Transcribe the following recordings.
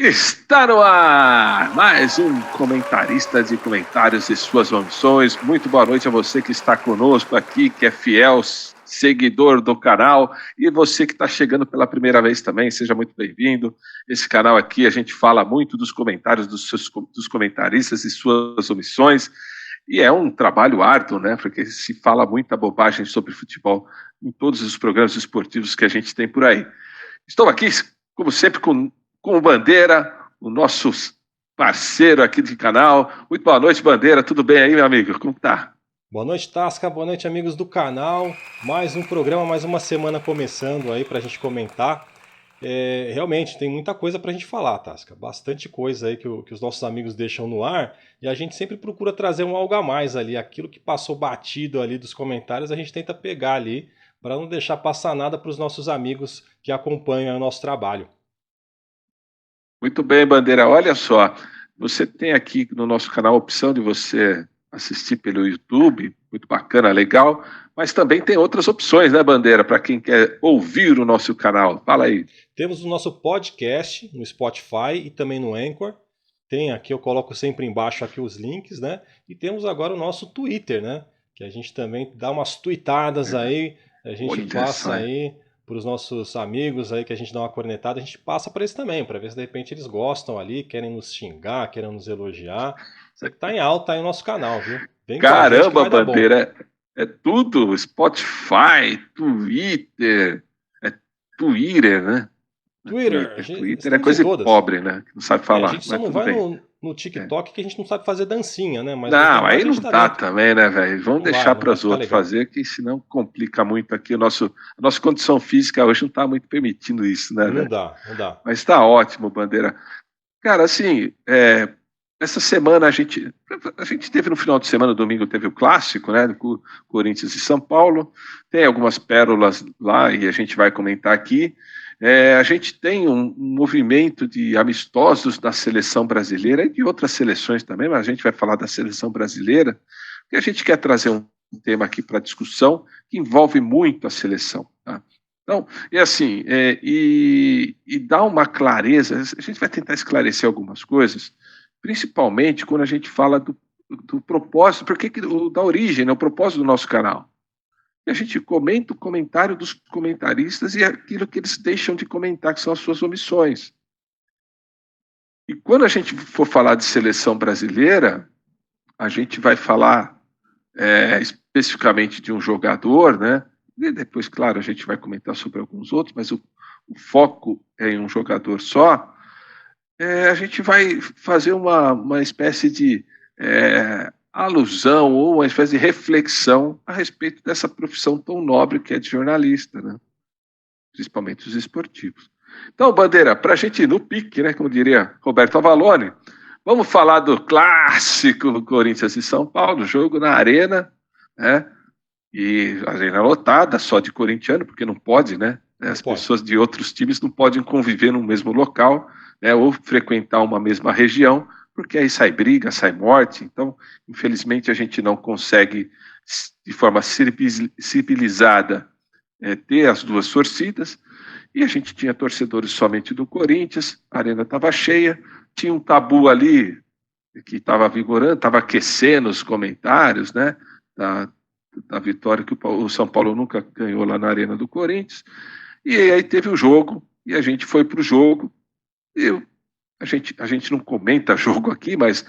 Está no ar mais um comentarista de comentários e suas omissões. Muito boa noite a você que está conosco aqui, que é fiel seguidor do canal, e você que está chegando pela primeira vez também, seja muito bem-vindo. Esse canal aqui a gente fala muito dos comentários dos comentaristas e suas omissões, e é um trabalho árduo, né? Porque se fala muita bobagem sobre futebol em todos os programas esportivos que a gente tem por aí. Estou aqui, como sempre, com o Bandeira, o nosso parceiro aqui do canal. Muito boa noite, Bandeira. Tudo bem aí, meu amigo? Como tá? Boa noite, Tasca. Boa noite, amigos do canal. Mais um programa, mais uma semana começando aí pra gente comentar. Realmente, tem muita coisa pra gente falar, Tasca. Bastante coisa aí que os nossos amigos deixam no ar. E a gente sempre procura trazer um algo a mais ali. Aquilo que passou batido ali dos comentários, a gente tenta pegar ali para não deixar passar nada para os nossos amigos que acompanham o nosso trabalho. Muito bem, Bandeira. Olha só, você tem aqui no nosso canal a opção de você assistir pelo YouTube, muito bacana, legal, mas também tem outras opções, né, Bandeira, para quem quer ouvir o nosso canal. Fala aí. Temos o nosso podcast no Spotify e também no Anchor. Tem aqui, eu coloco sempre embaixo aqui os links, né? E temos agora o nosso Twitter, né? Que a gente também dá umas tweetadas aí, a gente Olha passa só. aí para os nossos amigos aí que a gente dá uma cornetada, a gente passa para eles também, para ver se de repente eles gostam ali, querem nos xingar, querem nos elogiar. Isso aqui tá em alta aí no nosso canal, viu? Vem com a gente que Caramba, vai dar bom. Bandeira, é tudo, Spotify, Twitter, é Twitter, né? Twitter, Twitter é estamos em coisa de todas. pobre, né? Que não sabe A falar, gente só mas não tudo vai bem. no É. TikTok que a gente não sabe fazer dancinha, né? Mas nos Não, demais aí a não gente tá dá dentro. também, né, velho? Vamos deixar Não para vai os ficar outros legal. fazer, que senão complica muito aqui a nossa condição física hoje não está muito permitindo isso, né, Não velho? dá, não dá. Mas está ótimo, Bandeira. Cara, assim, essa semana a gente teve no final de semana, domingo, teve o clássico, né, do Corinthians e São Paulo. Tem algumas pérolas lá e a gente vai comentar aqui. A gente tem um movimento de amistosos da seleção brasileira e de outras seleções também, mas a gente vai falar da seleção brasileira, porque a gente quer trazer um tema aqui para discussão que envolve muito a seleção. Tá? Então, e assim, e dá uma clareza, a gente vai tentar esclarecer algumas coisas, principalmente quando a gente fala do propósito, da origem, né, o propósito do nosso canal. E a gente comenta o comentário dos comentaristas e aquilo que eles deixam de comentar, que são as suas omissões. E quando a gente for falar de seleção brasileira, a gente vai falar especificamente de um jogador, né? E depois, claro, a gente vai comentar sobre alguns outros, mas o foco é em um jogador só. A gente vai fazer uma espécie de alusão ou uma espécie de reflexão a respeito dessa profissão tão nobre que é de jornalista, né? Principalmente os esportivos. Então, Bandeira, para a gente ir no pique, né, como diria Roberto Avalone, vamos falar do clássico Corinthians e São Paulo, jogo na Arena, né? E a arena lotada, só de corintiano, porque não pode, né? Não As pode. pessoas de outros times não podem conviver no mesmo local, né? Ou frequentar uma mesma região, porque aí sai briga, sai morte. Então, infelizmente, a gente não consegue, de forma civilizada, ter as duas torcidas. E a gente tinha torcedores somente do Corinthians, a arena estava cheia, tinha um tabu ali que estava vigorando, estava aquecendo os comentários, né? Da, da vitória que o São Paulo nunca ganhou lá na Arena do Corinthians. E aí teve o jogo, e a gente foi para o jogo. E a gente não comenta jogo aqui, mas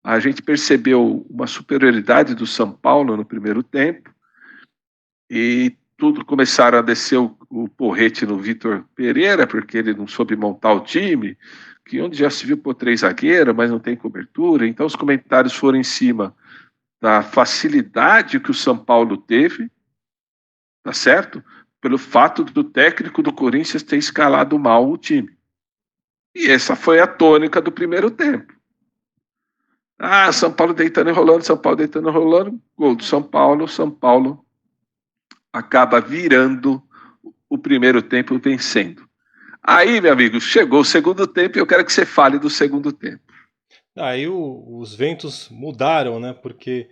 a gente percebeu uma superioridade do São Paulo no primeiro tempo, e tudo começaram a descer o porrete no Vitor Pereira, porque ele não soube montar o time, que onde já se viu por 3 zagueiros, mas não tem cobertura. Então os comentários foram em cima da facilidade que o São Paulo teve, tá certo? Pelo fato do técnico do Corinthians ter escalado mal o time. E essa foi a tônica do primeiro tempo. São Paulo deitando e rolando, São Paulo deitando e rolando, gol do São Paulo acaba virando o primeiro tempo vencendo. Aí, meu amigo, chegou o segundo tempo e eu quero que você fale do segundo tempo. Aí os ventos mudaram, né? Porque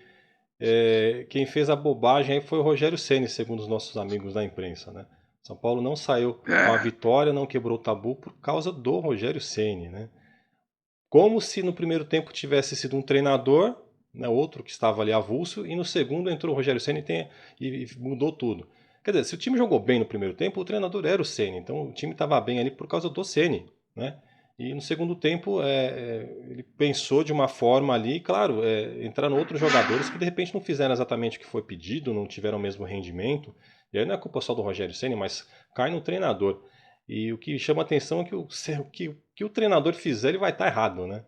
quem fez a bobagem aí foi o Rogério Ceni, segundo os nossos amigos da imprensa, né? São Paulo não saiu com a vitória, não quebrou o tabu por causa do Rogério Ceni, né? Como se no primeiro tempo tivesse sido um treinador, né, outro que estava ali avulso, e no segundo entrou o Rogério Ceni e mudou tudo. Quer dizer, se o time jogou bem no primeiro tempo, o treinador era o Ceni, então o time estava bem ali por causa do Ceni, né? E no segundo tempo ele pensou de uma forma ali, claro, entraram outros jogadores que de repente não fizeram exatamente o que foi pedido, não tiveram o mesmo rendimento. E aí não é culpa só do Rogério Ceni, mas cai no treinador. E o que chama atenção é que o treinador fizer, ele vai estar errado, né?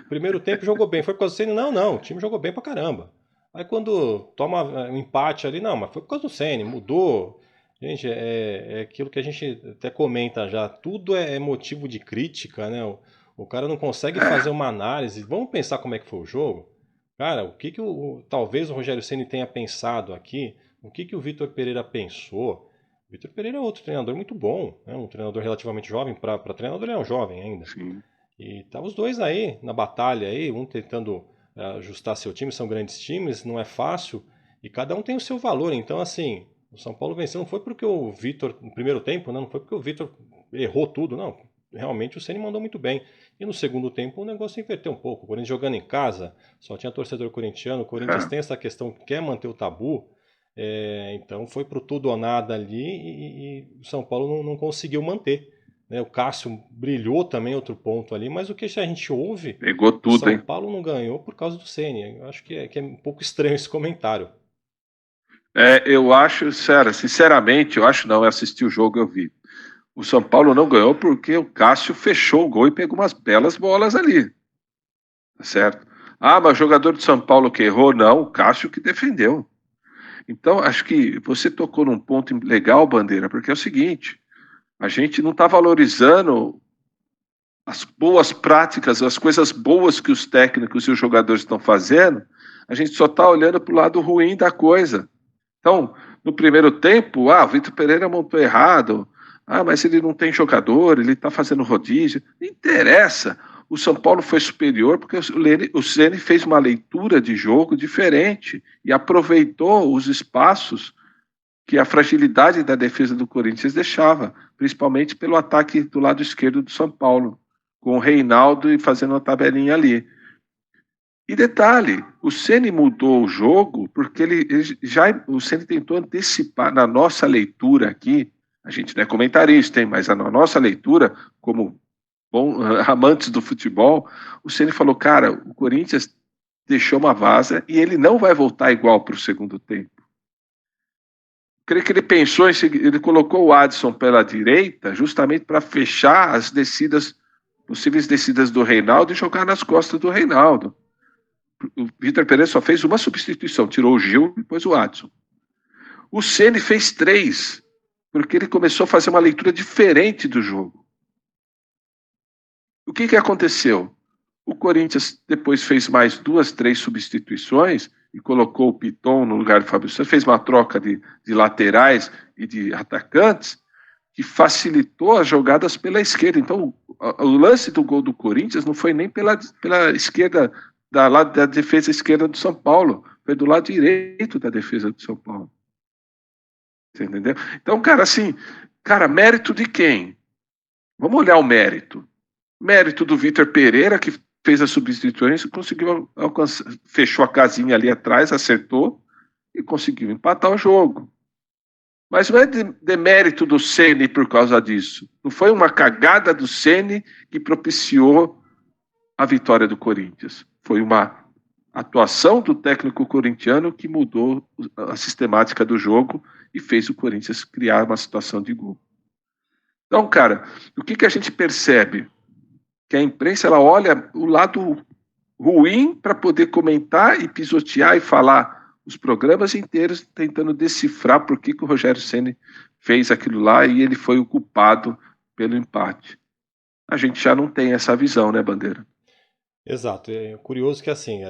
Primeiro tempo jogou bem, foi por causa do Ceni? Não, não, o time jogou bem pra caramba. Aí quando toma um empate ali, não, mas foi por causa do Ceni, mudou. Gente, é aquilo que a gente até comenta já, tudo é motivo de crítica, né? O cara não consegue fazer uma análise. Vamos pensar como é que foi o jogo? Cara, o que que talvez o Rogério Ceni tenha pensado aqui? O que que o Vitor Pereira pensou? O Vitor Pereira é outro treinador muito bom, né? Um treinador relativamente jovem, para treinador ele é um jovem ainda. Sim. E tá os dois aí na batalha aí, um tentando ajustar seu time, são grandes times, não é fácil, e cada um tem o seu valor. Então, assim, o São Paulo venceu não foi porque o Vitor, no primeiro tempo, né, não foi porque o Vitor errou tudo, não. Realmente o Ceni mandou muito bem. E no segundo tempo o negócio inverteu um pouco. O Corinthians jogando em casa, só tinha torcedor corintiano. O Corinthians tem essa questão que quer manter o tabu. Então foi pro tudo ou nada ali e o São Paulo não conseguiu manter. Né? O Cássio brilhou também, outro ponto ali, mas o que a gente ouve, Pegou o tudo, São hein? Paulo não ganhou por causa do Ceni. Eu acho que é um pouco estranho esse comentário. Eu acho, sério, sinceramente, eu acho não, eu assisti o jogo, eu vi. O São Paulo não ganhou porque o Cássio fechou o gol e pegou umas belas bolas ali, tá certo? Ah, mas o jogador de São Paulo que errou, não, o Cássio que defendeu. Então, acho que você tocou num ponto legal, Bandeira, porque é o seguinte, a gente não está valorizando as boas práticas, as coisas boas que os técnicos e os jogadores estão fazendo, a gente só está olhando para o lado ruim da coisa. Então, no primeiro tempo, o Vitor Pereira montou errado, mas ele não tem jogador, ele está fazendo rodízio. Não interessa. O São Paulo foi superior porque o Ceni fez uma leitura de jogo diferente e aproveitou os espaços que a fragilidade da defesa do Corinthians deixava, principalmente pelo ataque do lado esquerdo do São Paulo, com o Reinaldo e fazendo uma tabelinha ali. E detalhe, o Ceni mudou o jogo porque o Ceni tentou antecipar na nossa leitura aqui. A gente não é comentarista, hein, mas na nossa leitura, como amantes do futebol, o Ceni falou: cara, o Corinthians deixou uma vaza e ele não vai voltar igual para o segundo tempo. Creio que ele pensou ele colocou o Adson pela direita justamente para fechar as possíveis descidas do Reinaldo e jogar nas costas do Reinaldo. O Vitor Pereira só fez uma substituição, tirou o Gil e pôs o Adson. O Ceni fez 3, porque ele começou a fazer uma leitura diferente do jogo. O que aconteceu? O Corinthians depois fez mais 2, 3 substituições e colocou o Piton no lugar do Fábio Santos, fez uma troca de laterais e de atacantes que facilitou as jogadas pela esquerda. Então, o lance do gol do Corinthians não foi nem pela esquerda, da defesa esquerda do São Paulo, foi do lado direito da defesa do São Paulo. Você entendeu? Então, cara, assim, mérito de quem? Vamos olhar o mérito. Mérito do Vitor Pereira, que fez as substituições, conseguiu alcançar, fechou a casinha ali atrás, acertou e conseguiu empatar o jogo. Mas não é demérito do Ceni por causa disso. Não foi uma cagada do Ceni que propiciou a vitória do Corinthians. Foi uma atuação do técnico corintiano que mudou a sistemática do jogo e fez o Corinthians criar uma situação de gol. Então, cara, o que a gente percebe? Que a imprensa ela olha o lado ruim para poder comentar e pisotear e falar os programas inteiros tentando decifrar por que o Rogério Ceni fez aquilo lá e ele foi o culpado pelo empate. A gente já não tem essa visão, né, Bandeira? Exato. É curioso que assim,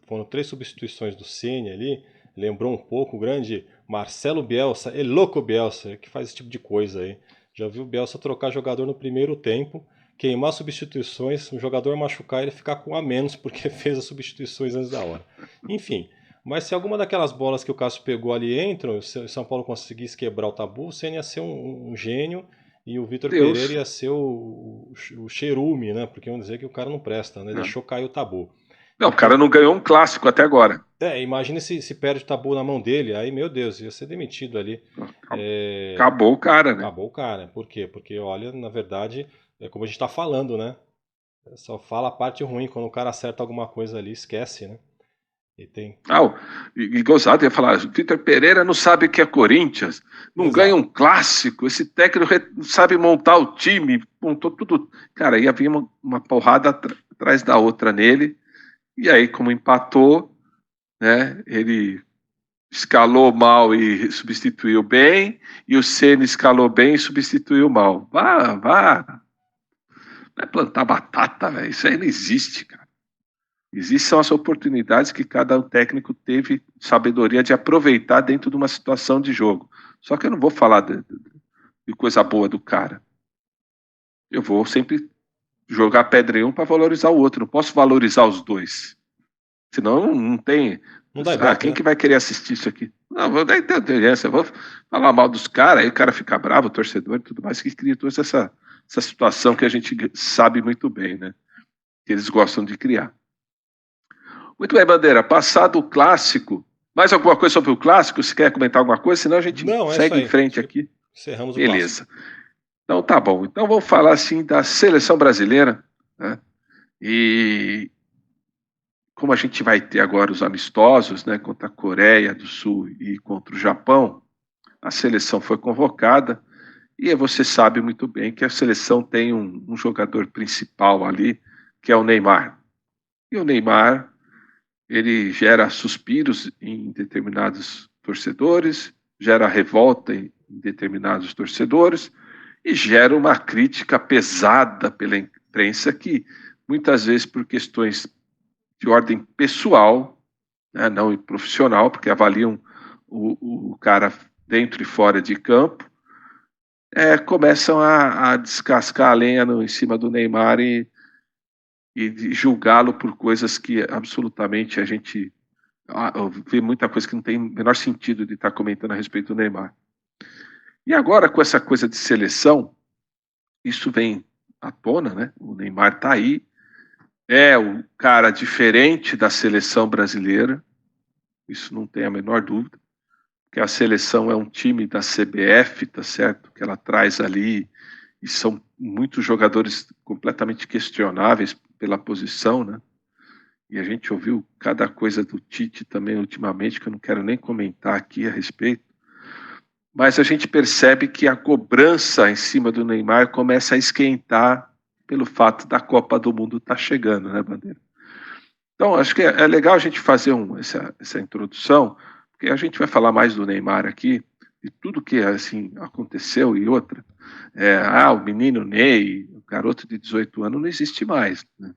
foram 3 substituições do Ceni ali, lembrou um pouco o grande Marcelo Bielsa, El Louco Bielsa, que faz esse tipo de coisa aí. Já viu o Bielsa trocar jogador no primeiro tempo, queimar substituições, um jogador machucar e ele ficar com a menos porque fez as substituições antes da hora. Enfim, Mas se alguma daquelas bolas que o Cássio pegou ali entram, se o São Paulo conseguisse quebrar o tabu, o Ceni ia ser um gênio e o Vitor Pereira Deus. ia ser o cherume, né? Porque iam dizer que o cara não presta, né? Não, Deixou cair o tabu. não, o cara Porque, não ganhou um clássico até agora. imagine se perde o tabu na mão dele, aí, meu Deus, ia ser demitido ali. É, Acabou o cara, né? acabou o cara. Por quê? Porque, olha, na verdade, é como a gente tá falando, né? Só fala a parte ruim, quando o cara acerta alguma coisa ali, esquece, né? E tem. Ah, e gozado ia falar, Vitor Pereira não sabe o que é Corinthians, não ganha Exato. um clássico, esse técnico não sabe montar o time, montou tudo. Cara, ia vir uma porrada atrás da outra nele, e aí, como empatou, né, ele escalou mal e substituiu bem, e o Ceni escalou bem e substituiu mal. Vá, não é plantar batata, velho, isso aí não existe, cara. Existem as oportunidades que cada técnico teve sabedoria de aproveitar dentro de uma situação de jogo. Só que eu não vou falar de coisa boa do cara. Eu vou sempre jogar pedra em um para valorizar o outro. Não posso valorizar os dois. Senão não tem. Não dá ibope, Quem né? que vai querer assistir isso aqui? Não, vou dar interesse. Eu vou falar mal dos caras, aí o cara fica bravo, o torcedor e tudo mais, que cria toda essa situação que a gente sabe muito bem, né? Que eles gostam de criar. Muito bem, Bandeira. Passado o clássico, mais alguma coisa sobre o clássico? Se quer comentar alguma coisa? Senão a gente Não, é isso segue em aí. frente Acho que aqui. encerramos o clássico. Beleza. Então tá bom. Então vamos falar assim da seleção brasileira, né? E como a gente vai ter agora os amistosos, né, contra a Coreia do Sul e contra o Japão, a seleção foi convocada e você sabe muito bem que a seleção tem um jogador principal ali, que é o Neymar. E o Neymar ele gera suspiros em determinados torcedores, gera revolta em determinados torcedores e gera uma crítica pesada pela imprensa que muitas vezes por questões de ordem pessoal, né, não profissional, porque avaliam o cara dentro e fora de campo, começam a descascar a lenha em cima do Neymar e julgá-lo por coisas que absolutamente a gente eu vi muita coisa que não tem o menor sentido de estar comentando a respeito do Neymar. E agora, com essa coisa de seleção, isso vem à tona, né? O Neymar está aí, é o cara diferente da seleção brasileira, isso não tem a menor dúvida, que a seleção é um time da CBF, tá certo? Que ela traz ali, e são muitos jogadores completamente questionáveis pela posição, né? E a gente ouviu cada coisa do Tite também ultimamente, que eu não quero nem comentar aqui a respeito. Mas a gente percebe que a cobrança em cima do Neymar começa a esquentar pelo fato da Copa do Mundo estar chegando, né, Bandeira? Então, acho que é legal a gente fazer essa introdução, porque a gente vai falar mais do Neymar aqui, de tudo que assim aconteceu e outra. O menino Ney, o garoto de 18 anos, não existe mais. Né?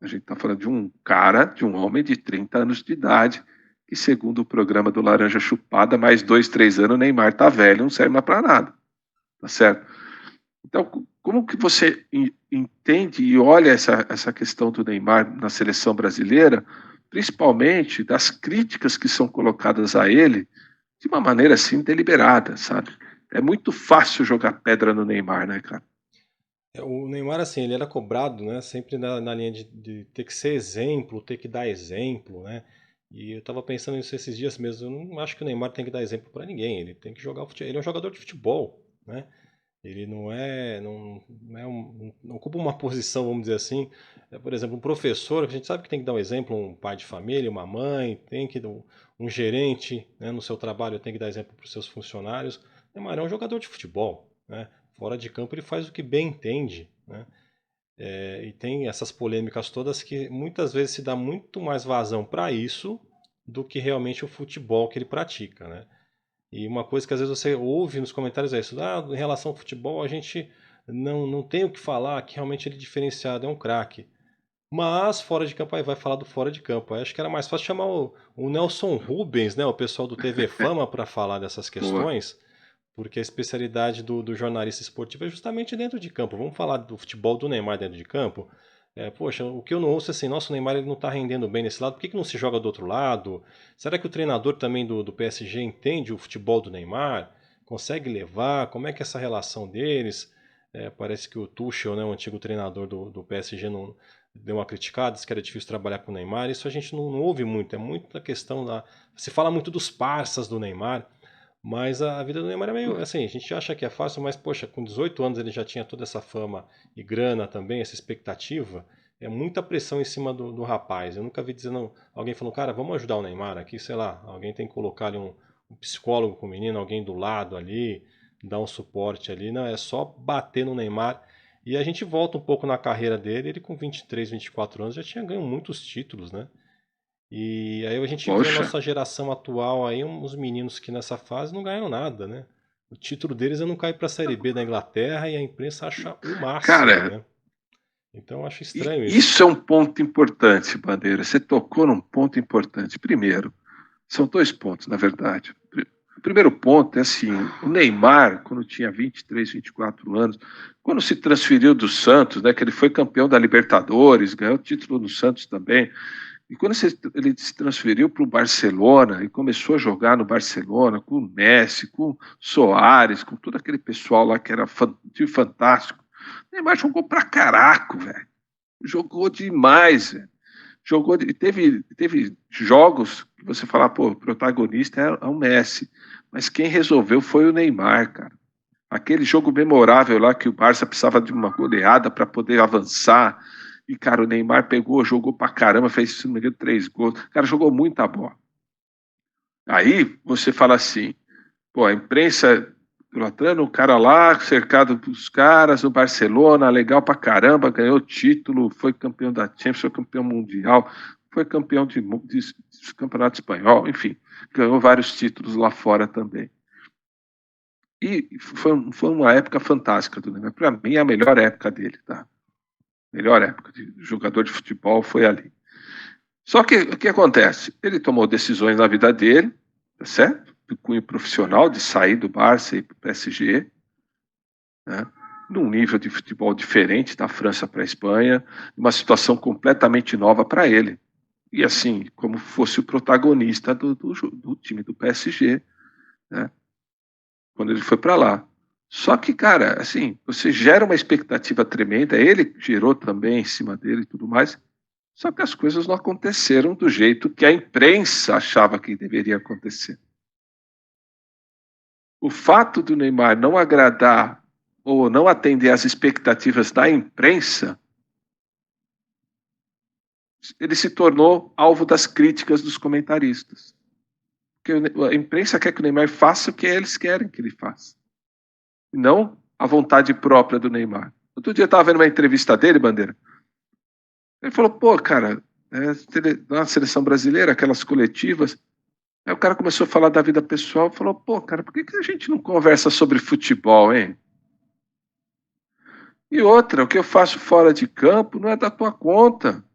A gente está falando de um cara, de um homem de 30 anos de idade, que segundo o programa do Laranja Chupada, mais 2, 3 anos, o Neymar tá velho, não serve mais para nada. Tá certo? Então, como que você entende e olha essa questão do Neymar na seleção brasileira, principalmente das críticas que são colocadas a ele de uma maneira assim deliberada, sabe? É muito fácil jogar pedra no Neymar, né, cara? O Neymar, assim, ele era cobrado, né? Sempre na linha de ter que ser exemplo, ter que dar exemplo, né? E eu tava pensando nisso esses dias mesmo. Eu não acho que o Neymar tem que dar exemplo para ninguém. Ele tem que jogar futebol. Ele é um jogador de futebol, né? Ele não ocupa uma posição, vamos dizer assim. Por exemplo, um professor, a gente sabe que tem que dar um exemplo, um pai de família, uma mãe, tem que dar um gerente, né, no seu trabalho tem que dar exemplo para os seus funcionários. O Neymar é um jogador de futebol, né? Fora de campo ele faz o que bem entende, né? E tem essas polêmicas todas que muitas vezes se dá muito mais vazão para isso do que realmente o futebol que ele pratica, né? E uma coisa que às vezes você ouve nos comentários é isso: em relação ao futebol a gente não tem o que falar, que realmente ele é diferenciado, é um craque. Mas fora de campo aí vai falar do fora de campo. Aí acho que era mais fácil chamar o Nelson Rubens, né, o pessoal do TV Fama para falar dessas Boa. questões, porque a especialidade do jornalista esportivo é justamente dentro de campo. Vamos falar do futebol do Neymar dentro de campo. Poxa, o que eu não ouço é assim, nossa, o Neymar ele não está rendendo bem nesse lado, por que que não se joga do outro lado? Será que o treinador também do PSG entende o futebol do Neymar? Consegue levar? Como é que é essa relação deles? Parece que o Tuchel, né, o antigo treinador do PSG, não, deu uma criticada, disse que era difícil trabalhar com o Neymar. Isso a gente não ouve muito, é muito a questão da... Se fala muito dos parças do Neymar, mas a vida do Neymar é meio assim, a gente acha que é fácil, mas poxa, com 18 anos ele já tinha toda essa fama e grana também, essa expectativa. É muita pressão em cima do rapaz. Eu nunca vi dizendo, alguém falando, cara, vamos ajudar o Neymar aqui, sei lá, alguém tem que colocar ali um psicólogo com o menino, alguém do lado ali, dar um suporte ali. Não, é só bater no Neymar. E a gente volta um pouco na carreira dele, ele com 23, 24 anos já tinha ganho muitos títulos, né? E aí a gente vê a Poxa, nossa geração atual aí, uns meninos que nessa fase não ganham nada, né? O título deles é não cair para a Série B da Inglaterra e a imprensa acha o máximo, cara, né? Então eu acho e estranho isso. isso é um ponto importante, Bandeira. Você tocou num ponto importante. Primeiro, são dois pontos, na verdade. O primeiro ponto é assim: o Neymar, quando tinha 23, 24 anos, quando se transferiu do Santos, né, que ele foi campeão da Libertadores, ganhou título no Santos também, e quando ele se transferiu para o Barcelona e começou a jogar no Barcelona com o Messi, com o Soares, com todo aquele pessoal lá que era fantástico, o Neymar jogou pra caraco, velho. Jogou demais, velho. Teve jogos que você fala, pô, o protagonista é o Messi, mas quem resolveu foi o Neymar, cara. Aquele jogo memorável lá que o Barça precisava de uma goleada para poder avançar. E, cara, o Neymar pegou, jogou pra caramba, fez, se não me engano, 3 gols. Cara, jogou muita bola. Aí você fala assim, pô, a imprensa idolatrando o cara lá, cercado dos caras, o Barcelona, legal pra caramba, ganhou título, foi campeão da Champions, foi campeão mundial, foi campeão de campeonato espanhol, enfim, ganhou vários títulos lá fora também. E foi uma época fantástica do Neymar. Para mim, a melhor época dele, tá? Melhor época de jogador de futebol foi ali. Só que o que acontece? Ele tomou decisões na vida dele, tá certo? Do cunho profissional, de sair do Barça e ir para o PSG, né? Num nível de futebol diferente da França para a Espanha, uma situação completamente nova para ele. E assim, como fosse o protagonista do time do PSG, né? Quando ele foi para lá. Só que, cara, assim, você gera uma expectativa tremenda, ele gerou também em cima dele e tudo mais, só que as coisas não aconteceram do jeito que a imprensa achava que deveria acontecer. O fato do Neymar não agradar ou não atender às expectativas da imprensa, ele se tornou alvo das críticas dos comentaristas. Porque a imprensa quer que o Neymar faça o que eles querem que ele faça, e não a vontade própria do Neymar. Outro dia eu estava vendo uma entrevista dele, Bandeira. Ele falou, pô, cara, na seleção brasileira, aquelas coletivas. Aí o cara começou a falar da vida pessoal e falou, pô, cara, por que a gente não conversa sobre futebol, hein? E outra, o que eu faço fora de campo não é da tua conta.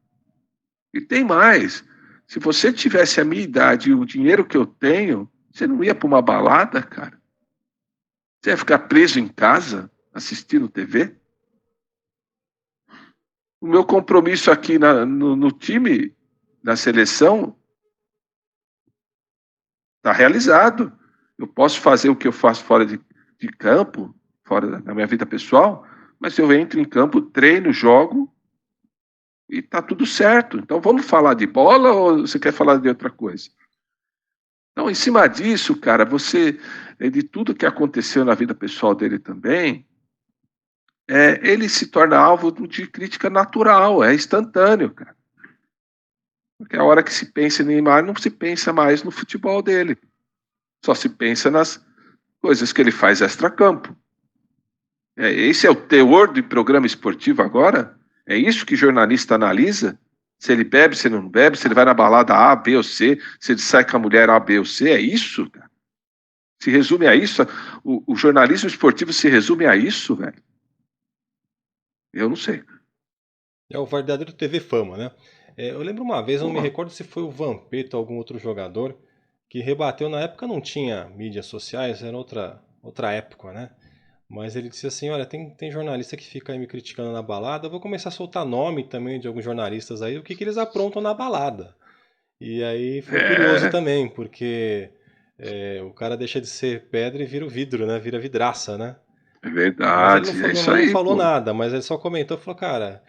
E tem mais. Se você tivesse a minha idade e o dinheiro que eu tenho, você não ia para uma balada, cara? Você ia ficar preso em casa, assistindo TV? O meu compromisso aqui no time, na seleção, está realizado. Eu posso fazer o que eu faço fora de campo, fora da minha vida pessoal, mas eu entro em campo, treino, jogo e tá tudo certo. Então vamos falar de bola ou você quer falar de outra coisa? Então, em cima disso, cara, de tudo que aconteceu na vida pessoal dele também, ele se torna alvo de crítica natural, é instantâneo, cara. Porque a hora que se pensa em Neymar, não se pensa mais no futebol dele. Só se pensa nas coisas que ele faz extra-campo. Esse é o teor do programa esportivo agora? É isso que jornalista analisa? Se ele bebe, se ele não bebe, se ele vai na balada A, B ou C, se ele sai com a mulher A, B ou C, é isso, cara? Se resume a isso? O jornalismo esportivo se resume a isso, velho? Eu não sei. É o verdadeiro TV Fama, né? Eu lembro uma vez, eu não me Porra. recordo se foi o Vampeta ou algum outro jogador, que rebateu, na época não tinha mídias sociais, era outra época, né? Mas ele disse assim, olha, tem jornalista que fica aí me criticando na balada, eu vou começar a soltar nome também de alguns jornalistas aí, o que eles aprontam na balada. E aí foi curioso É, também, porque o cara deixa de ser pedra e vira o vidro, né? Vira vidraça, né? é Mas ele não, verdade, é isso mas não aí, falou pô. nada, mas ele só comentou, falou, cara,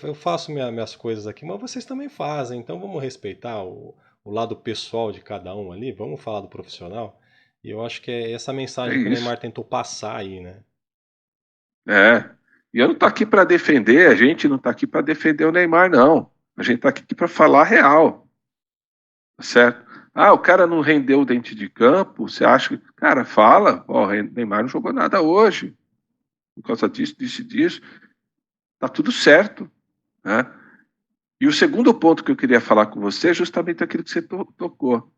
eu faço minhas coisas aqui, mas vocês também fazem, então vamos respeitar o lado pessoal de cada um ali, vamos falar do profissional. E eu acho que é essa É mensagem que o isso. Neymar tentou passar aí, né? É. E eu não tô aqui para defender, a gente não tá aqui para defender o Neymar, não. A gente tá aqui para falar a real, tá certo? Ah, o cara não rendeu dentro de campo, você acha que. Cara, fala, ó, o Neymar não jogou nada hoje, por causa disso, disso e disso. Tá tudo certo, né? E o segundo ponto que eu queria falar com você é justamente aquilo que você tocou.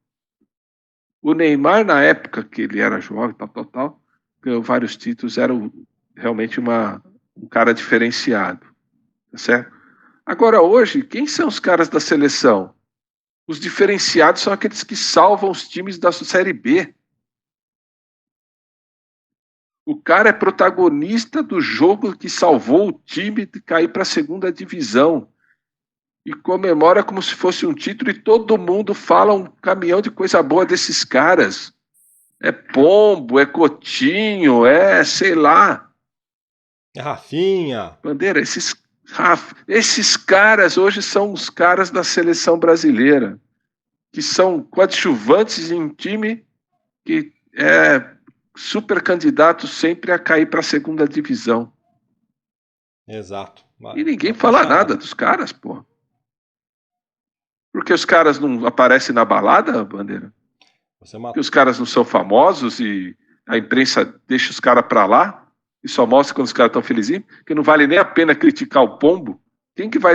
O Neymar, na época que ele era jovem, tal, ganhou vários títulos, era realmente um cara diferenciado, tá certo? Agora, hoje, quem são os caras da seleção? Os diferenciados são aqueles que salvam os times da Série B. O cara é protagonista do jogo que salvou o time de cair para a segunda divisão. E comemora como se fosse um título e todo mundo fala um caminhão de coisa boa desses caras. É Pombo, é Cotinho, é sei lá. É Rafinha. Bandeira, esses caras hoje são os caras da seleção brasileira, que são coadjuvantes em um time que é super candidato sempre a cair para a segunda divisão. Exato. E ninguém Matou a fala nada charada. dos caras, pô. Porque os caras não aparecem na balada, Bandeira? Você Porque matou. os caras não são famosos e a imprensa deixa os caras para lá e só mostra quando os caras estão felizinhos, que não vale nem a pena criticar o pombo. Quem que vai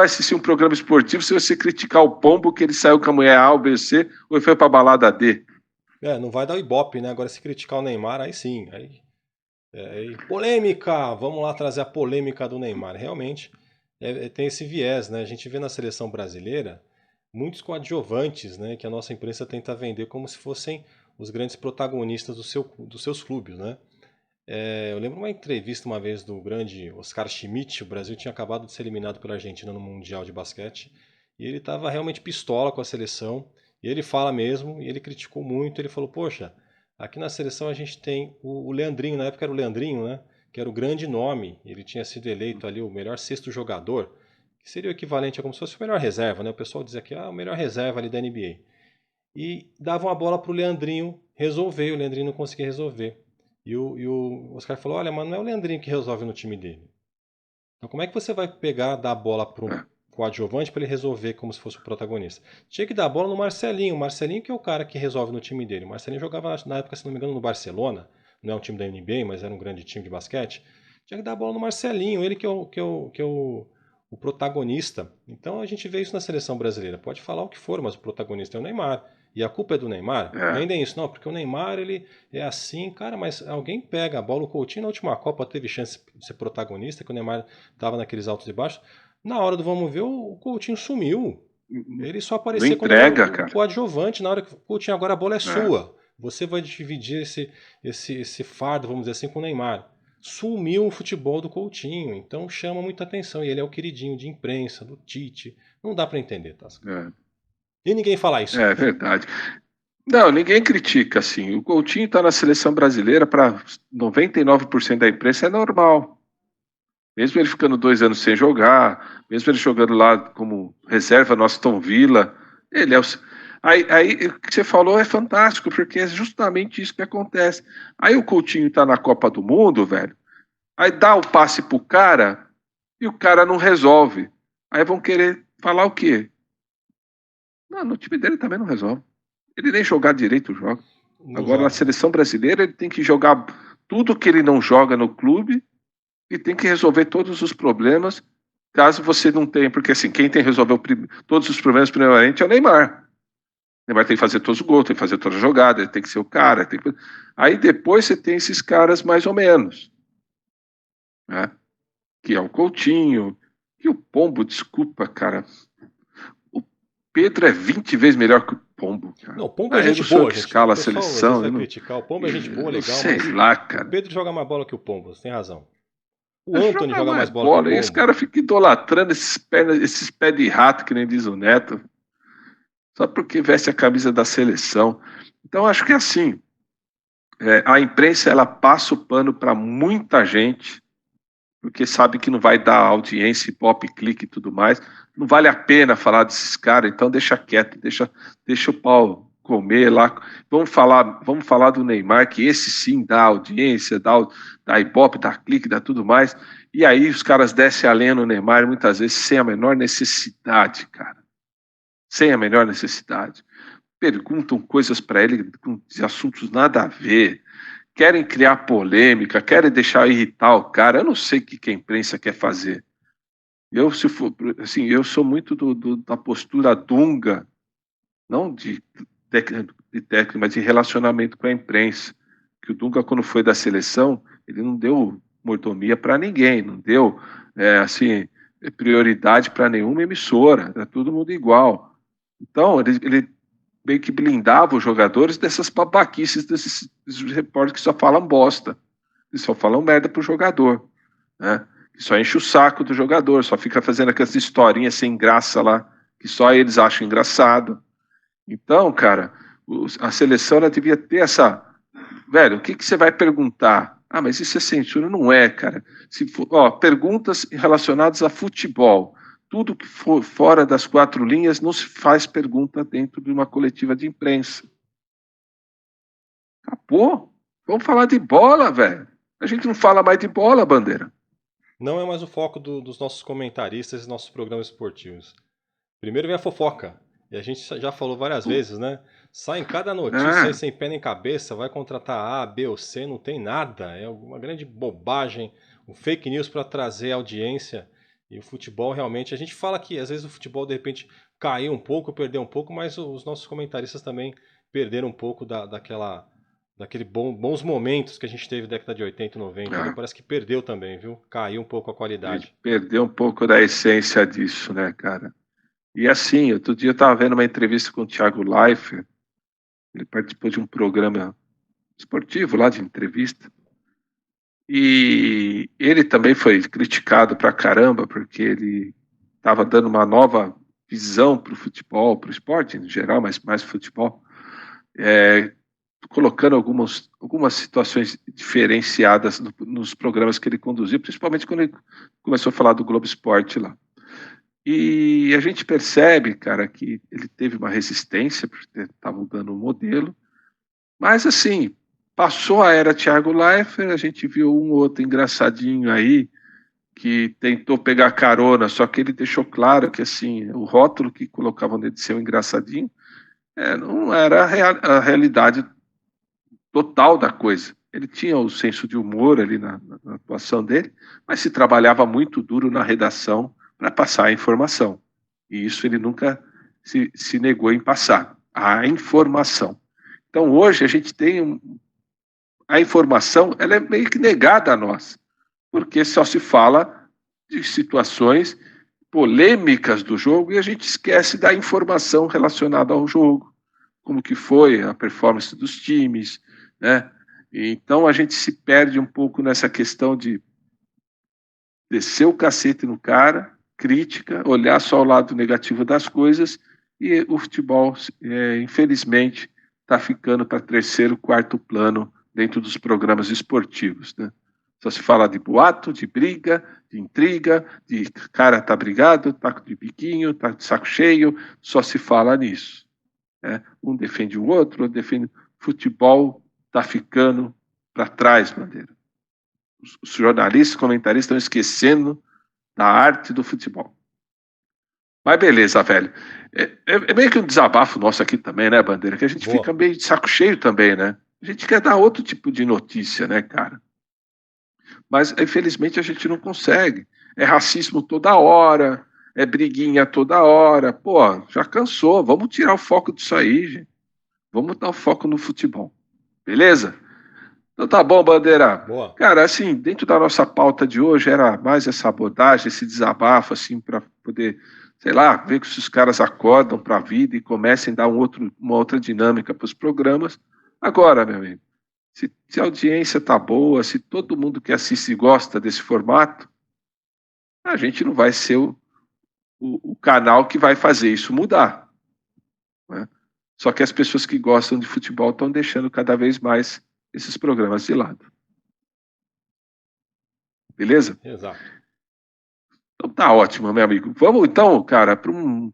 assistir um programa esportivo se você criticar o pombo que ele saiu com a mulher A, ou B, C, ou ele foi pra balada D? Não vai dar o Ibope, né? Agora se criticar o Neymar, aí sim. Aí polêmica! Vamos lá trazer a polêmica do Neymar. Realmente tem esse viés, né? A gente vê na seleção brasileira muitos coadjuvantes, né? Que a nossa imprensa tenta vender como se fossem os grandes protagonistas dos seus clubes, né? Eu lembro uma entrevista uma vez do grande Oscar Schmidt. O Brasil tinha acabado de ser eliminado pela Argentina no Mundial de Basquete e ele estava realmente pistola com a seleção. E ele fala mesmo, e ele criticou muito. Ele falou: Poxa, aqui na seleção a gente tem o Leandrinho, na época era o Leandrinho, né? Que era o grande nome. Ele tinha sido eleito ali o melhor sexto jogador, que seria o equivalente a como se fosse o melhor reserva, né? O pessoal dizia que o melhor reserva ali da NBA. E dava uma bola para o Leandrinho resolver, o Leandrinho não conseguia resolver. E o Oscar falou: Olha, mas não é o Leandrinho que resolve no time dele. Então, como é que você vai pegar, dar a bola para um É, coadjuvante para ele resolver como se fosse o protagonista? Tinha que dar a bola no Marcelinho. O Marcelinho que é o cara que resolve no time dele. O Marcelinho jogava na época, se não me engano, no Barcelona. Não é um time da NBA, mas era um grande time de basquete. Tinha que dar a bola no Marcelinho, ele que é o protagonista. Então a gente vê isso na seleção brasileira. Pode falar o que for, mas o protagonista é o Neymar. E a culpa é do Neymar? é. Vendem isso, não, porque o Neymar ele é assim, cara, mas alguém pega a bola. O Coutinho na última Copa teve chance de ser protagonista, que o Neymar estava naqueles altos e baixos. Na hora do vamos ver, o Coutinho sumiu. Ele só Não aparecia quando ele era entrega, o cara. coadjuvante. Na hora que o Coutinho, agora a bola é É, sua. Você vai dividir esse fardo, vamos dizer assim, com o Neymar. Sumiu o futebol do Coutinho, então chama muita atenção. E ele é o queridinho de imprensa, do Tite. Não dá para entender, Tasca. é, E ninguém fala isso. é verdade. Não, ninguém critica assim. O Coutinho está na seleção brasileira para 99% da imprensa é normal. Mesmo ele ficando 2 anos sem jogar, mesmo ele jogando lá como reserva no Aston Villa, ele é o. Aí o que você falou é fantástico, porque é justamente isso que acontece. Aí o Coutinho tá na Copa do Mundo, velho. Aí dá o passe pro cara e o cara não resolve. Aí vão querer falar o quê? Não, no time dele também não resolve. Ele nem jogar direito joga. Não Agora na joga, né? seleção brasileira ele tem que jogar tudo que ele não joga no clube e tem que resolver todos os problemas, caso você não tenha, porque assim, quem tem que resolver todos os problemas primeiramente é o Neymar. O Neymar tem que fazer todos os gols, tem que fazer toda a jogada, ele tem que ser o cara. Aí depois você tem esses caras mais ou menos, né? Que é o Coutinho, e o Pombo, desculpa, cara. O Pedro é 20 vezes melhor que o Pombo, Não, o Pombo é Aí eu gente não sou eu boa, que gente. O escala a pessoal às vezes seleção, vai criticar. O Pombo é gente boa, eu legal, sei mas lá, o cara. Pedro joga mais bola que o Pombo, você tem razão. O Anthony Joga joga mais mais bola que o bola. E esse Pombo. cara fica idolatrando esses pés de rato, que nem diz o Neto, só porque veste a camisa da seleção. Então, acho que é assim. A imprensa ela passa o pano para muita gente, porque sabe que não vai dar audiência, pop, clique e tudo mais. Não vale a pena falar desses caras, então deixa quieto, deixa o pau comer lá. Vamos falar do Neymar, que esse sim dá audiência, dá ibope, dá clique, dá tudo mais. E aí os caras descem a lenha no Neymar, muitas vezes sem a menor necessidade, cara. Sem a menor necessidade. Perguntam coisas para ele com assuntos nada a ver, querem criar polêmica, querem deixar irritar o cara. Eu não sei o que a imprensa quer fazer. Eu, se for, assim, eu sou muito da postura Dunga, não de técnico, mas de relacionamento com a imprensa. Que o Dunga, quando foi da seleção, ele não deu mordomia para ninguém, não deu assim prioridade para nenhuma emissora, era todo mundo igual. Então, ele meio que blindava os jogadores dessas babaquices desses repórteres que só falam bosta, que só falam merda pro jogador, né? Que só enche o saco do jogador, só fica fazendo aquelas historinhas sem graça lá, que só eles acham engraçado. Então, cara, a seleção ela devia ter essa. Velho, o que você vai perguntar? Ah, mas isso é censura? Não é, cara. Se for, perguntas relacionadas a futebol. Tudo que for fora das quatro linhas não se faz pergunta dentro de uma coletiva de imprensa. Acabou. Vamos falar de bola, velho. A gente não fala mais de bola, Bandeira. Não é mais o foco dos nossos comentaristas e nossos programas esportivos. Primeiro vem a fofoca. E a gente já falou várias vezes, né? Sai em cada notícia aí É, sem pé nem cabeça, vai contratar A, B ou C, não tem nada. É uma grande bobagem, um fake news para trazer audiência. E o futebol realmente, a gente fala que às vezes o futebol de repente caiu um pouco, perdeu um pouco, mas os nossos comentaristas também perderam um pouco daquele bons momentos que a gente teve na década de 80 e 90. Ali é. parece que perdeu também, viu? Caiu um pouco a A gente qualidade. perdeu um pouco da essência disso, né, cara? E assim, outro dia eu estava vendo uma entrevista com o Thiago Leifert. Ele participou de um programa esportivo lá de entrevista. E ele também foi criticado pra caramba, porque ele estava dando uma nova visão para o futebol, para o esporte em geral, mas mais futebol, é, colocando algumas situações diferenciadas nos programas que ele conduziu, principalmente quando ele começou a falar do Globo Esporte lá. E a gente percebe, cara, que ele teve uma resistência, porque estava mudando o modelo, mas assim, passou a era Thiago Leifert, a gente viu um outro engraçadinho aí que tentou pegar carona, só que ele deixou claro que assim, o rótulo que colocavam nele de ser um engraçadinho não era a realidade total da coisa. Ele tinha o senso de humor ali na atuação dele, mas se trabalhava muito duro na redação para passar a informação. E isso ele nunca se negou em passar, a informação. Então hoje a gente tem a informação, ela é meio que negada a nós, porque só se fala de situações polêmicas do jogo e a gente esquece da informação relacionada ao jogo, como que foi a performance dos times, né? Então a gente se perde um pouco nessa questão de descer o cacete no cara, crítica, olhar só o lado negativo das coisas e o futebol, infelizmente, está ficando para terceiro, quarto plano dentro dos programas esportivos, né? Só se fala de boato, de briga, de intriga, de cara tá brigado, tá de biquinho, tá de saco cheio, só se fala nisso, né? Um defende o outro, defende. Futebol tá ficando para trás, Bandeira. Os jornalistas, comentaristas estão esquecendo da arte do futebol. Mas beleza, velho. É meio que um desabafo nosso aqui também, né, Bandeira? Que a gente Boa. fica meio de saco cheio também, né? A gente quer dar outro tipo de notícia, né, cara? Mas, infelizmente, a gente não consegue. É racismo toda hora, é briguinha toda hora. Pô, já cansou. Vamos tirar o foco disso aí, gente. Vamos dar o foco no futebol. Beleza? Então tá bom, Bandeira. Boa. Cara, assim, dentro da nossa pauta de hoje era mais essa abordagem, esse desabafo, assim, para poder sei lá, ver se os caras acordam para a vida e comecem a dar uma outra dinâmica para os programas. Agora, meu amigo, se a audiência tá boa, se todo mundo que assiste gosta desse formato, a gente não vai ser o canal que vai fazer isso mudar, né? Só que as pessoas que gostam de futebol estão deixando cada vez mais esses programas de lado. Beleza? Exato. Então tá ótimo, meu amigo. Vamos então, cara,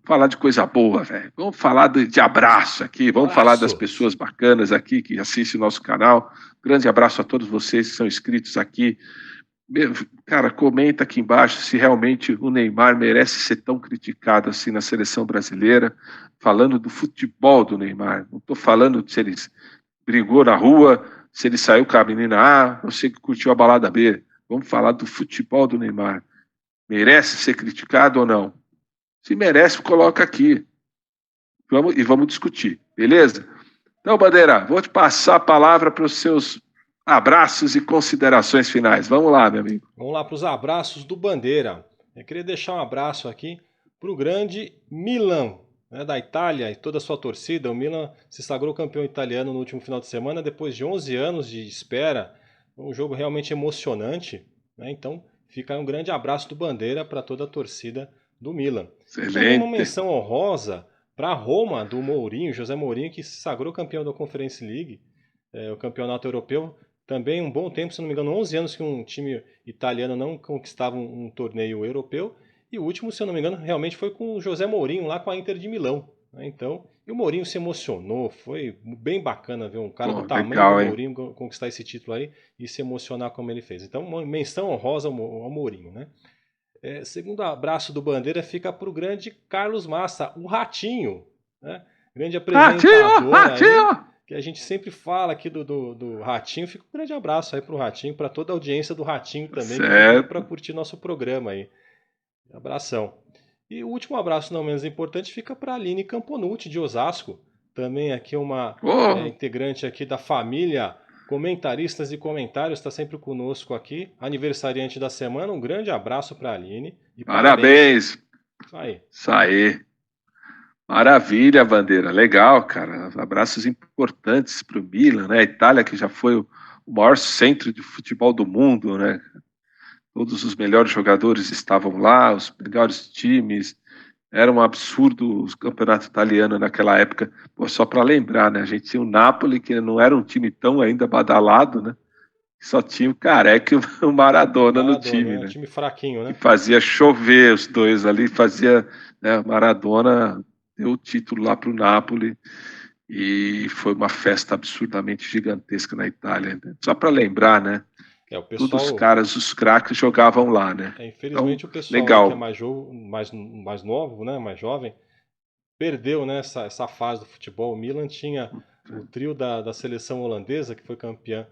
falar de coisa boa, velho. Vamos falar de abraço aqui, vamos falar das pessoas bacanas aqui que assistem o nosso canal. Grande abraço a todos vocês que são inscritos aqui. Cara, comenta aqui embaixo se realmente o Neymar merece ser tão criticado assim na seleção brasileira, falando do futebol do Neymar. Não estou falando se ele brigou na rua, se ele saiu com a menina A, ou se ele curtiu a balada B. Vamos falar do futebol do Neymar. Merece ser criticado ou não? Se merece, coloca aqui. Vamos discutir, beleza? Então, Bandeira, vou te passar a palavra para os seus abraços e considerações finais. Vamos lá, meu amigo. Vamos lá para os abraços do Bandeira. Eu queria deixar um abraço aqui para o grande Milan, né, da Itália, e toda a sua torcida. O Milan se sagrou campeão italiano no último final de semana, depois de 11 anos de espera. Um jogo realmente emocionante, né? Então, fica aí um grande abraço do Bandeira para toda a torcida do Milan. Excelente. Também uma menção honrosa para a Roma, do Mourinho, José Mourinho, que se sagrou campeão da Conference League, o campeonato europeu. Também um bom tempo, se não me engano, 11 anos que um time italiano não conquistava um torneio europeu. E o último, se eu não me engano, realmente foi com o José Mourinho, lá com a Inter de Milão, né? Então, e o Mourinho se emocionou, foi bem bacana ver um cara do tamanho legal, do Mourinho conquistar esse título aí e se emocionar como ele fez. Então, uma menção honrosa ao Mourinho, né? Segundo abraço do Bandeira fica para o grande Carlos Massa, o Ratinho, né? Grande apresentador Ratinho! Que a gente sempre fala aqui do Ratinho. Fica um grande abraço aí pro Ratinho, para toda a audiência do Ratinho também, que veio para curtir nosso programa aí. Abração. E o último abraço, não menos importante, fica para a Aline Camponucci, de Osasco. Também aqui uma integrante aqui da família Comentaristas e Comentários, está sempre conosco aqui. Aniversariante da semana, um grande abraço para a Aline. E parabéns! Isso aí. Maravilha, Bandeira. Legal, cara. Abraços importantes para o Milan, né? A Itália, que já foi o maior centro de futebol do mundo, né? Todos os melhores jogadores estavam lá, os melhores times. Era um absurdo o campeonato italiano naquela época. Pô, só para lembrar, né? A gente tinha o Napoli, que não era um time tão ainda badalado, né? Só tinha o Careca e o Maradona no time, né? Um time fraquinho, né? Que fazia chover os dois ali, fazia, né, Maradona deu o título lá para o Napoli e foi uma festa absurdamente gigantesca na Itália, né? Só para lembrar, né? O pessoal, todos os caras, os craques jogavam lá, né? Infelizmente então, o pessoal legal. Que é mais novo, né, mais jovem, perdeu, né, essa fase do futebol. O Milan tinha o trio da seleção holandesa, que foi campeã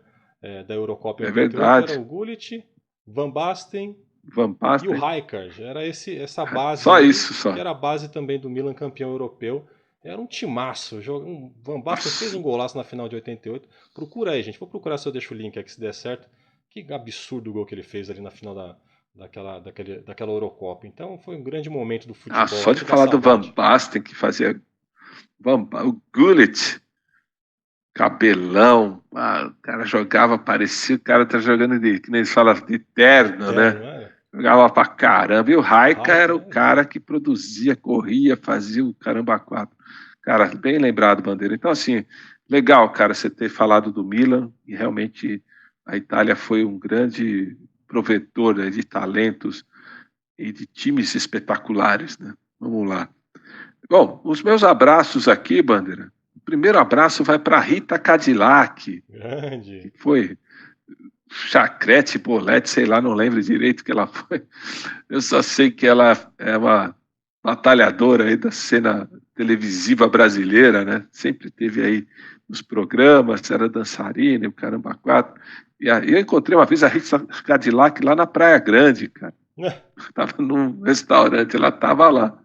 da Eurocopa. É verdade. Era o Gullit, Van Basten e o Rijkaard. Era essa base. Só isso, só. Que era a base também do Milan campeão europeu. Era um timaço. Van Basten fez um golaço na final de 88. Procura aí, gente. Vou procurar se eu deixo o link aqui, se der certo. Que absurdo o gol que ele fez ali na final daquela Eurocopa. Então foi um grande momento do futebol. Só de falar do Van Basten, que fazia o Gullit, cabelão, o cara jogava, parecia o cara tá jogando que nem eles falam, de terno, né? Jogava pra caramba. E o Raika era o cara que produzia, corria, fazia o caramba quatro. Cara, bem lembrado, Bandeira. Então, assim, legal, cara, você ter falado do Milan, e realmente a Itália foi um grande provedor, né, de talentos e de times espetaculares, né? Vamos lá. Bom, os meus abraços aqui, Bandeira. O primeiro abraço vai para Rita Cadillac. Grande. Que foi Chacrete, Bolete, sei lá, não lembro direito que ela foi. Eu só sei que ela é uma batalhadora aí da cena televisiva brasileira, né? Sempre teve aí nos programas, era dançarina, o caramba quatro. E eu encontrei uma vez a Rita Cadillac lá na Praia Grande, cara. Estava num restaurante, ela estava lá.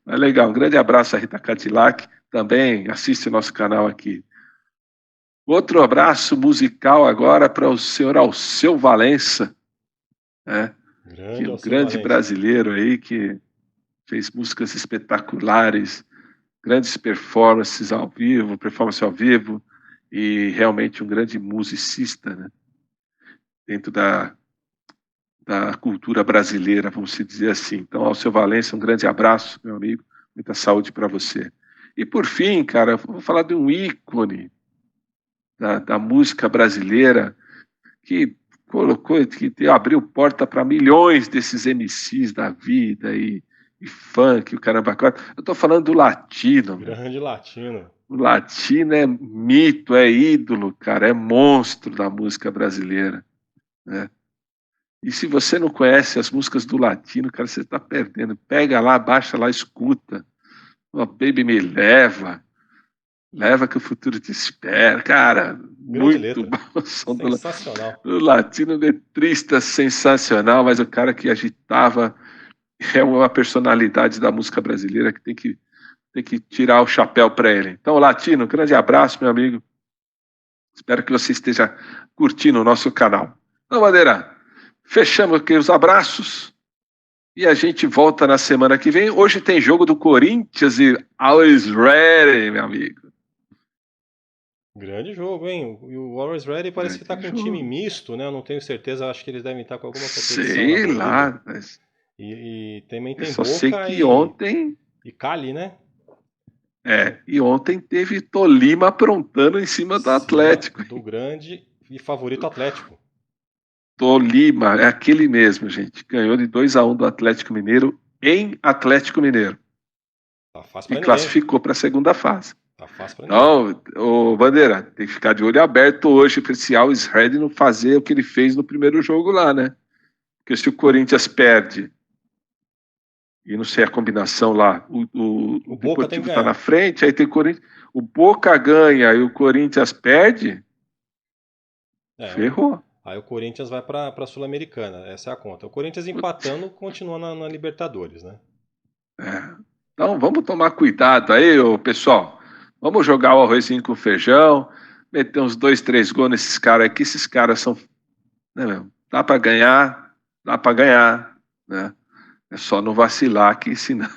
Mas legal, um grande abraço a Rita Cadillac, também assiste o nosso canal aqui. Outro abraço musical agora para o senhor Alceu Valença, né? Grande grande brasileiro aí que fez músicas espetaculares, grandes performances ao vivo, e realmente um grande musicista, né? Dentro da cultura brasileira, vamos dizer assim. Então, Alceu Valença, um grande abraço, meu amigo, muita saúde para você. E por fim, cara, vou falar de um ícone da música brasileira que abriu porta para milhões desses MCs da vida e funk, o caramba. Eu estou falando do Latino. Grande Latino. O Latino é mito, é ídolo, cara, é monstro da música brasileira, né? E se você não conhece as músicas do Latino, cara, você está perdendo. Pega lá, baixa lá, escuta. Oh, Baby Me Leva que o futuro te espera. Cara, Grande muito letra. bom. Sensacional. Do Latino, letrista sensacional, mas o cara que agitava é uma personalidade da música brasileira que tem que tirar o chapéu para ele. Então, Latino, grande abraço, meu amigo. Espero que você esteja curtindo o nosso canal. Então, Bandeira, fechamos aqui os abraços e a gente volta na semana que vem. Hoje tem jogo do Corinthians e Always Ready, meu amigo. Grande jogo, hein? E o Always Ready parece que tá com um time misto, né? Eu não tenho certeza, acho que eles devem estar com alguma competição. Sei lá, mas... E também tem Boca sei que ontem... e Cali, né? E ontem teve Tolima aprontando em cima do Atlético. Do grande e favorito Atlético. Tolima, é aquele mesmo, gente. Ganhou de 2-1 do Atlético Mineiro em Atlético Mineiro. Tá fácil pra e classificou para a segunda fase. Tá fácil pra então, o Bandeira, tem que ficar de olho aberto hoje para esse Always Ready não fazer o que ele fez no primeiro jogo lá, né? Porque se o Corinthians perde e não sei a combinação lá, o Deportivo está na frente, aí tem o Corinthians, o Boca ganha e o Corinthians perde, ferrou. Aí o Corinthians vai para a Sul-Americana, essa é a conta. O Corinthians empatando continua na Libertadores, né? Então vamos tomar cuidado aí, pessoal. Vamos jogar o arrozinho com feijão, meter uns 2, 3 gols nesses caras aqui. Esses caras são... Né, dá para ganhar, né? É só não vacilar aqui, senão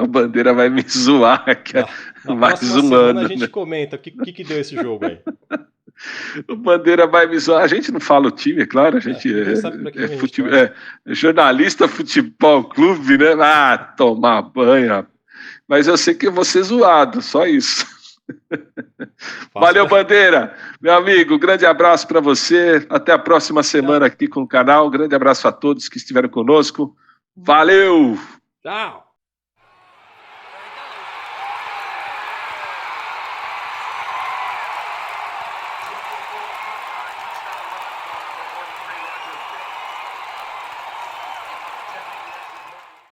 a Bandeira vai me zoar aqui mais um ano. A gente comenta o que deu esse jogo aí. O Bandeira vai me zoar. A gente não fala o time, é claro. A gente é jornalista futebol clube, né? Ah, tomar banho. Mas eu sei que eu vou ser zoado, só isso. Valeu, Bandeira. Meu amigo, grande abraço para você. Até a próxima semana aqui com o canal. Grande abraço a todos que estiveram conosco. Valeu! Tchau!